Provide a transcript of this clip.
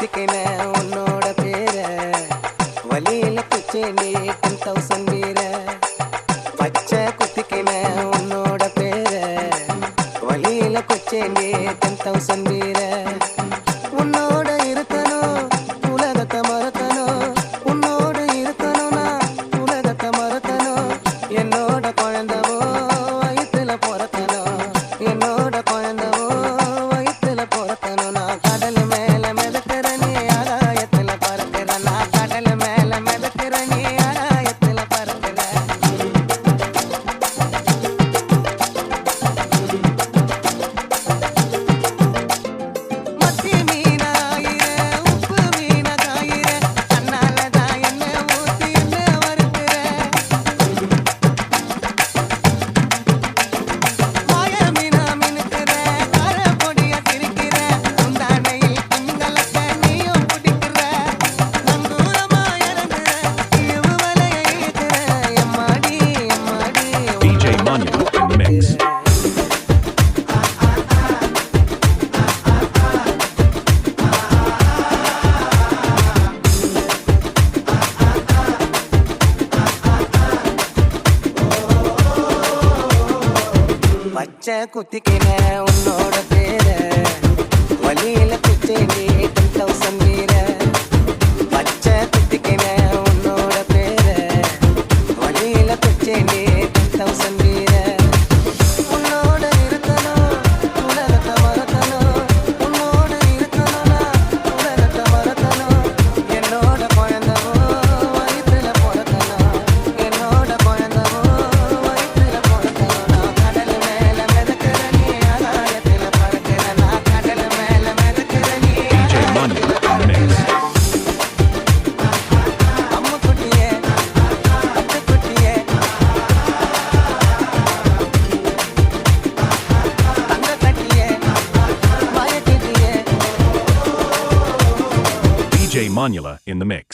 குத்திக்கின உன்னோட பேர வலியில குச்சேண்டி 10,000 வீர பச்சை குத்திக்கின உன்னோட பேர வலியில குச்சேண்டி 10,000 வீர உன்னோட இருக்கணும் உலகத்தை மறக்கணும் உன்னோட இருக்கணும்னா உலகத்தை மறக்கணும் என்னோட குழந்தவோ வயிற்றுல பிறக்கணும் என்னோட குழந்தவோ வயிற்றுல பிறக்கணும் நான் கடல் மேல மிதக்கிற நீ ஆகாயத்துல பறக்கிற நான் கடல் மேல மிதக்கிற நீ ஆகாயத்துல பறக்கிற மத்தி மீனாயிர உப்பு மீனகாயிர கண்ணாலதான் என்ன ஊத்தி என்ன வறுக்கிற மாய மீனா மினுக்கிற கார பொடிய திரிக்கிற உந்தானையில் திங்களக்க நீயும் பிடிக்கிற நங்கூரமா இறங்குற இவு வலைய இழுக்கிற எம்மாடி எம்மாடி DJ Monument in the mix. பச்சை குத்திக்கின உன்னோட பேர வலியில குச்சேண்டி 10,000 வீர பச்சை குத்திக்கின உன்னோட பேர வலியில குச்சேண்டி 10,000 வீர உன்னோட இருக்கணும் உலகத்தை மறக்கணும் உன்னோட இருக்கணும்னா உலகத்தை மறக்கணும் என்னோட குழந்தவோ வயிற்றுல பிறக்கணும் என்னோட குழந்தவோ வயிற்றுல பிறக்கணும் நான் கடல் மேல மிதக்கிற நீ ஆகாயத்துல பறக்கிற நான் கடல் மேல மிதக்கிற நீ DJ Monument in the mix. அம்முக்குட்டியே பட்டுக்குட்டியே தங்க கட்டியே மயக்கிட்டியே DJ Monula in the mix.